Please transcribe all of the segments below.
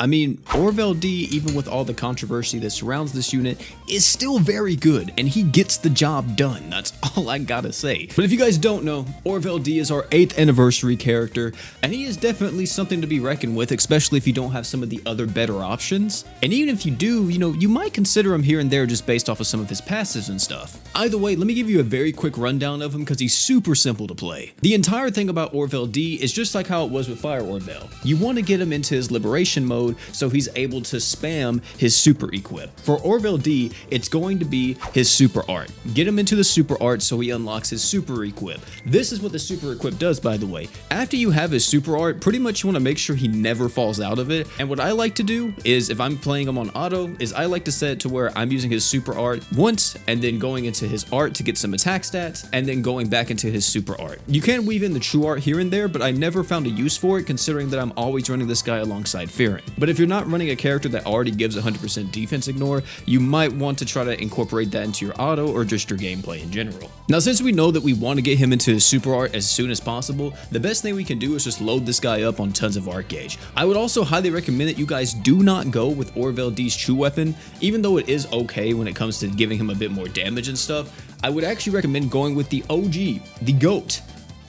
I mean, Orville D, even with all the controversy that surrounds this unit, is still very good, and he gets the job done. That's all I gotta say. But if you guys don't know, Orville D is our 8th anniversary character, and he is definitely something to be reckoned with, especially if you don't have some of the other better options. And even if you do, you might consider him here and there just based off of some of his passives and stuff. Either way, let me give you a very quick rundown of him because he's super simple to play. The entire thing about Orville D is just like how it was with Fire Orville. You want to get him into his liberation mode so he's able to spam his super equip. For Orville D, it's going to be his super art. Get him into the super art so he unlocks his super equip. This is what the super equip does, by the way. After you have his super art, pretty much you want to make sure he never falls out of it. And what I like to do is, if I'm playing him on auto, is I like to set it to where I'm using his super art once and then going into his art to get some attack stats and then going back into his super art. You can weave in the true art here and there, but I never found a use for it considering that I'm always running this guy alongside Fearin. But if you're not running a character that already gives 100% defense ignore, you might want to try to incorporate that into your auto or just your gameplay in general. Now, since we know that we want to get him into his super art as soon as possible, the best thing we can do is just load this guy up on tons of art gauge. I would also highly recommend that you guys do not go with Orville D's true weapon, even though it is okay when it comes to giving him a bit more damage and stuff. I would actually recommend going with the OG, the GOAT,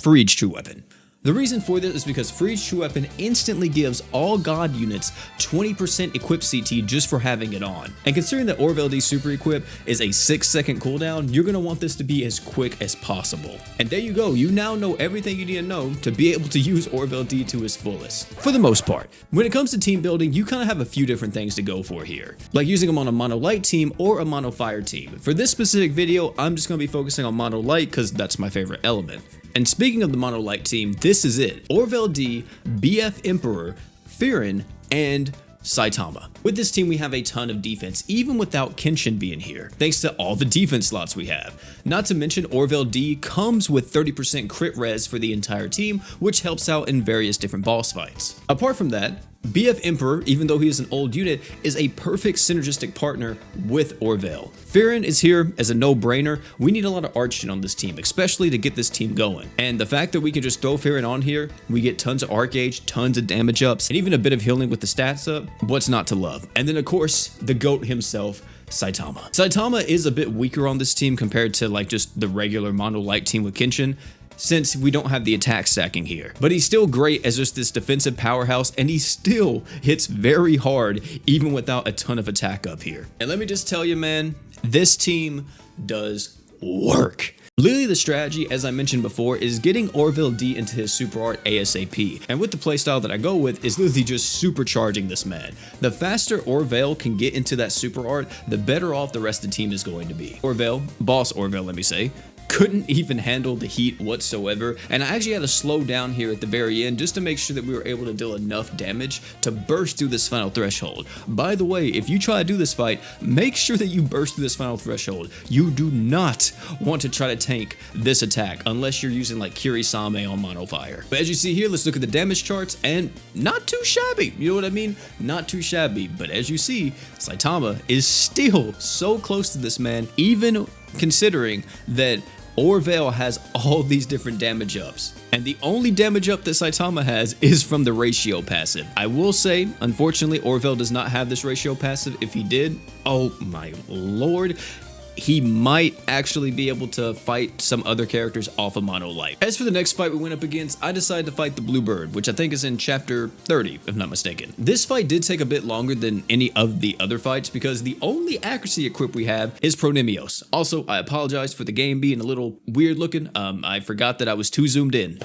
for each true weapon. The reason for this is because for each true weapon instantly gives all god units 20% equip CT just for having it on. And considering that Orville D super equip is a 6-second cooldown, you're going to want this to be as quick as possible. And there you go, you now know everything you need to know to be able to use Orville D to his fullest. For the most part, when it comes to team building, you kind of have a few different things to go for here, like using them on a mono light team or a mono fire team. For this specific video, I'm just going to be focusing on mono light because that's my favorite element. And speaking of the mono light team, this is it. Orville D, BF Emperor, Fearin, and Saitama. With this team, we have a ton of defense, even without Kenshin being here, thanks to all the defense slots we have. Not to mention, Orville D comes with 30% crit res for the entire team, which helps out in various different boss fights. Apart from that, BF Emperor, even though he is an old unit, is a perfect synergistic partner with Orville. Fearin is here as a no-brainer. We need a lot of art shit on this team, especially to get this team going. And the fact that we can just throw Fearin on here, we get tons of art gauge, tons of damage ups, and even a bit of healing with the stats up. What's not to love? And then of course, the GOAT himself, Saitama. Saitama is a bit weaker on this team compared to like just the regular mono light team with Kenshin, since we don't have the attack stacking here. But he's still great as just this defensive powerhouse, and he still hits very hard even without a ton of attack up here. And let me just tell you, man, this team does work. Literally, the strategy, as I mentioned before, is getting Orville D into his super art ASAP. And with the playstyle that I go with is literally just supercharging this man. The faster Orville can get into that super art, the better off the rest of the team is going to be. Orville, boss Orville, let me say, couldn't even handle the heat whatsoever, and I actually had to slow down here at the very end just to make sure that we were able to deal enough damage to burst through this final threshold. By the way, if you try to do this fight, make sure that you burst through this final threshold. You do not want to try to tank this attack unless you're using like Kirisame on mono fire. But as you see here, let's look at the damage charts, and not too shabby, you know what I mean? Not too shabby, but as you see, Saitama is still so close to this man, even considering that Orville has all these different damage ups, and the only damage up that Saitama has is from the ratio passive. I will say, unfortunately, Orville does not have this ratio passive. If he did, oh my lord, he might actually be able to fight some other characters off of mono light. As for the next fight we went up against, I decided to fight the Bluebird, which I think is in chapter 30, if not mistaken. This fight did take a bit longer than any of the other fights because the only accuracy equip we have is Pronimios. Also, I apologize for the game being a little weird looking. I forgot that I was too zoomed in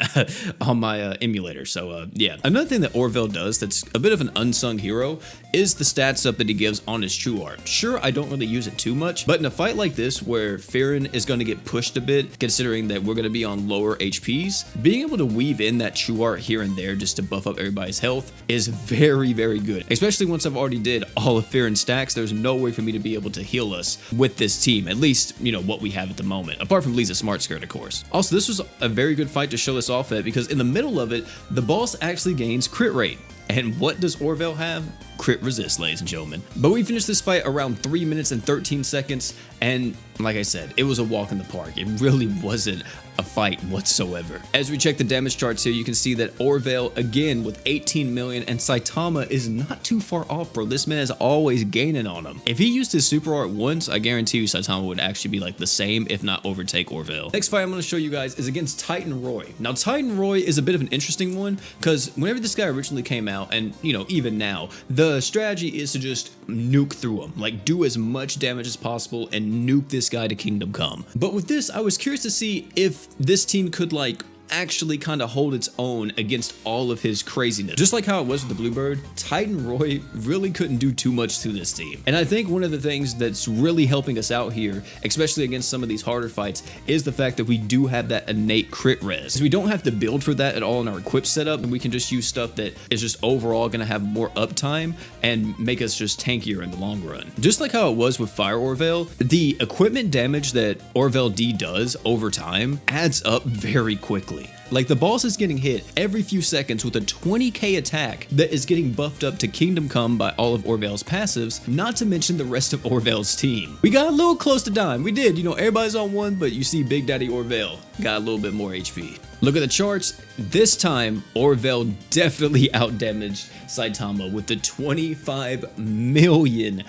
on my emulator, so yeah. Another thing that Orville does that's a bit of an unsung hero is the stats up that he gives on his true art. Sure, I don't really use it too much, but in a fight like this where Fearin is going to get pushed a bit, considering that we're going to be on lower HPs, being able to weave in that true art here and there just to buff up everybody's health is very, very good. Especially once I've already did all of Fearin's stacks, there's no way for me to be able to heal us with this team, at least, you know, what we have at the moment, apart from Lisa Smart Skirt, of course. Also, this was a very good fight to show this off at because in the middle of it, the boss actually gains crit rate. And what does Orville have? crit resist, ladies and gentlemen. But we finished this fight around 3 minutes and 13 seconds, and like I said, it was a walk in the park. It really wasn't a fight whatsoever. As we check the damage charts here, you can see that Orville again with 18 million, and Saitama is not too far off, bro. This man is always gaining on him. If he used his super art once, I guarantee you Saitama would actually be like the same, if not overtake Orville. Next fight I'm going to show you guys is against Titan Roy. Now Titan Roy is a bit of an interesting one, because whenever this guy originally came out, and you know, even now, the strategy is to just nuke through him, like do as much damage as possible and nuke this guy to Kingdom Come. But with this, I was curious to see if this team could like actually kind of hold its own against all of his craziness. Just like how it was with the Bluebird, Titan Roy really couldn't do too much to this team. And I think one of the things that's really helping us out here, especially against some of these harder fights, is the fact that we do have that innate crit res. We don't have to build for that at all in our equip setup, and we can just use stuff that is just overall going to have more uptime and make us just tankier in the long run. Just like how it was with Fire Orville, the equipment damage that Orville D does over time adds up very quickly. Like the boss is getting hit every few seconds with a 20k attack that is getting buffed up to Kingdom Come by all of Orville's passives, not to mention the rest of Orville's team. We got a little close to dying. We did, you know, everybody's on one, but you see Big Daddy Orville got a little bit more HP. Look at the charts. This time, Orville definitely outdamaged Saitama with the 25 million,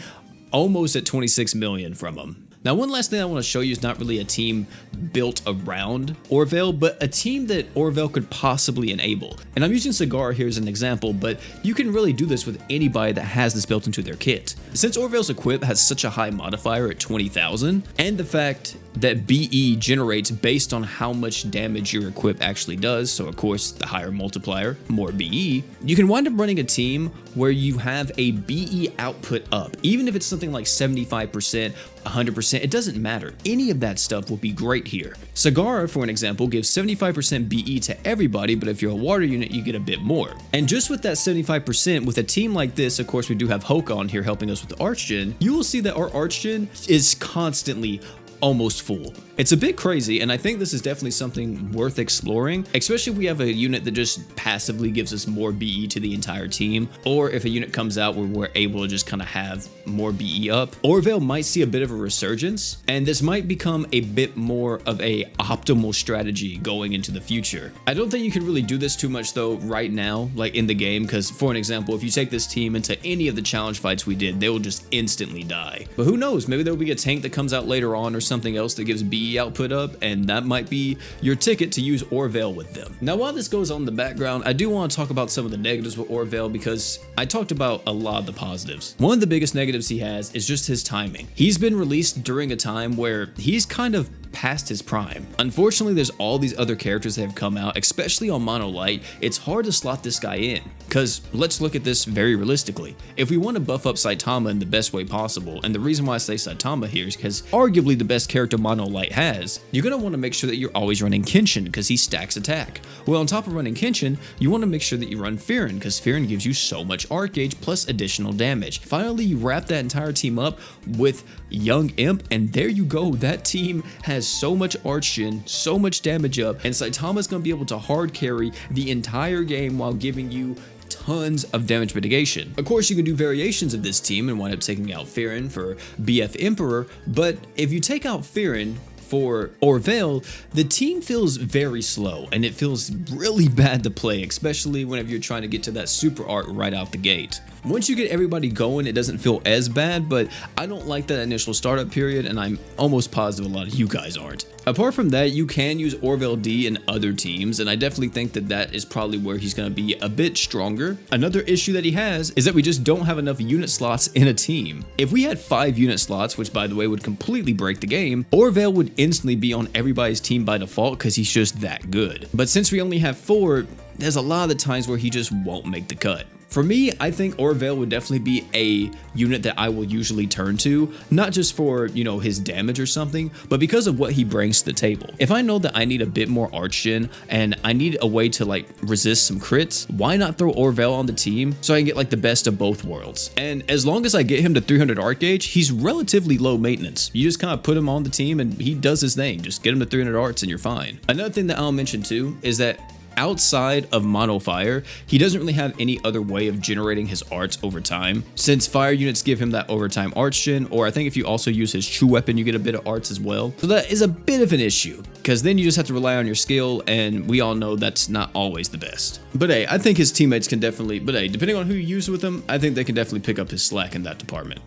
almost at 26 million from him. Now, one last thing I want to show you is not really a team built around Orville, but a team that Orville could possibly enable. And I'm using Cigar here as an example, but you can really do this with anybody that has this built into their kit. Since Orville's equip has such a high modifier at 20,000, and the fact that BE generates based on how much damage your equip actually does, so of course the higher multiplier, more BE, you can wind up running a team where you have a BE output up. Even if it's something like 75%, 100%, it doesn't matter. Any of that stuff will be great here. Cigar, for an example, gives 75% BE to everybody, but if you're a water unit, you get a bit more. And just with that 75%, with a team like this, of course we do have Hoke on here helping us with the Archgen, you will see that our Archgen is constantly almost full. It's a bit crazy, and I think this is definitely something worth exploring, especially if we have a unit that just passively gives us more BE to the entire team, or if a unit comes out where we're able to just kind of have more BE up. Orville might see a bit of a resurgence, and this might become a bit more of a optimal strategy going into the future. I don't think you can really do this too much though right now, like in the game, because for an example, if you take this team into any of the challenge fights we did, they will just instantly die. But who knows, maybe there'll be a tank that comes out later on or something else that gives BE output up, and that might be your ticket to use Orville with them. Now, while this goes on in the background, I do want to talk about some of the negatives with Orville, because I talked about a lot of the positives. One of the biggest negatives he has is just his timing. He's been released during a time where he's kind of past his prime. Unfortunately, there's all these other characters that have come out, especially on Mono Light. It's hard to slot this guy in, because let's look at this very realistically. If we want to buff up Saitama in the best way possible, and the reason why I say Saitama here is because arguably the best character Mono Light has, you're going to want to make sure that you're always running Kenshin, because he stacks attack. Well, on top of running Kenshin, you want to make sure that you run Firin, because Firin gives you so much arc gauge plus additional damage. Finally, you wrap that entire team up with Young Imp, and there you go. That team has so much Archgen, so much damage up, and Saitama's going to be able to hard carry the entire game while giving you tons of damage mitigation. Of course, you can do variations of this team and wind up taking out Firin for BF Emperor, but if you take out Firin for Orville, the team feels very slow, and it feels really bad to play, especially whenever you're trying to get to that super art right out the gate. Once you get everybody going, it doesn't feel as bad, but I don't like that initial startup period, and I'm almost positive a lot of you guys aren't. Apart from that, you can use Orville D in other teams, and I definitely think that that is probably where he's going to be a bit stronger. Another issue that he has is that we just don't have enough unit slots in a team. If we had 5 unit slots, which by the way would completely break the game, Orville would instantly be on everybody's team by default because he's just that good. But since we only have 4, there's a lot of the times where he just won't make the cut. For me, I think Orville would definitely be a unit that I will usually turn to, not just for, you know, his damage or something, but because of what he brings to the table. If I know that I need a bit more Archgen and I need a way to like resist some crits, why not throw Orville on the team so I can get like the best of both worlds? And as long as I get him to 300 arc gauge, he's relatively low maintenance. You just kind of put him on the team and he does his thing. Just get him to 300 arts and you're fine. Another thing that I'll mention too is that outside of mono fire, he doesn't really have any other way of generating his arts over time, since fire units give him that overtime arts gen, or I think if you also use his true weapon, you get a bit of arts as well. So that is a bit of an issue, because then you just have to rely on your skill, and we all know that's not always the best. But hey, I think his teammates can definitely, depending on who you use with him, I think they can definitely pick up his slack in that department.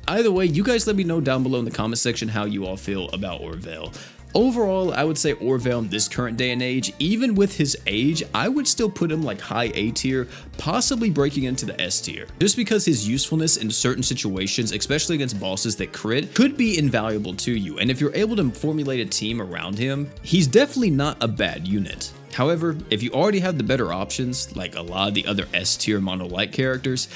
Either way, you guys let me know down below in the comment section how you all feel about Orville. Overall, I would say Orville in this current day and age, even with his age, I would still put him like high A tier, possibly breaking into the S tier. Just because his usefulness in certain situations, especially against bosses that crit, could be invaluable to you, and if you're able to formulate a team around him, he's definitely not a bad unit. However, if you already have the better options, like a lot of the other S tier mono light characters,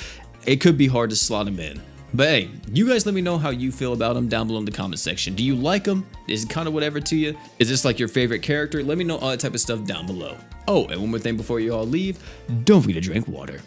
it could be hard to slot him in. But hey, you guys let me know how you feel about him down below in the comment section. Do you like him? Is it kind of whatever to you? Is this like your favorite character? Let me know all that type of stuff down below. Oh, and one more thing before you all leave, don't forget to drink water.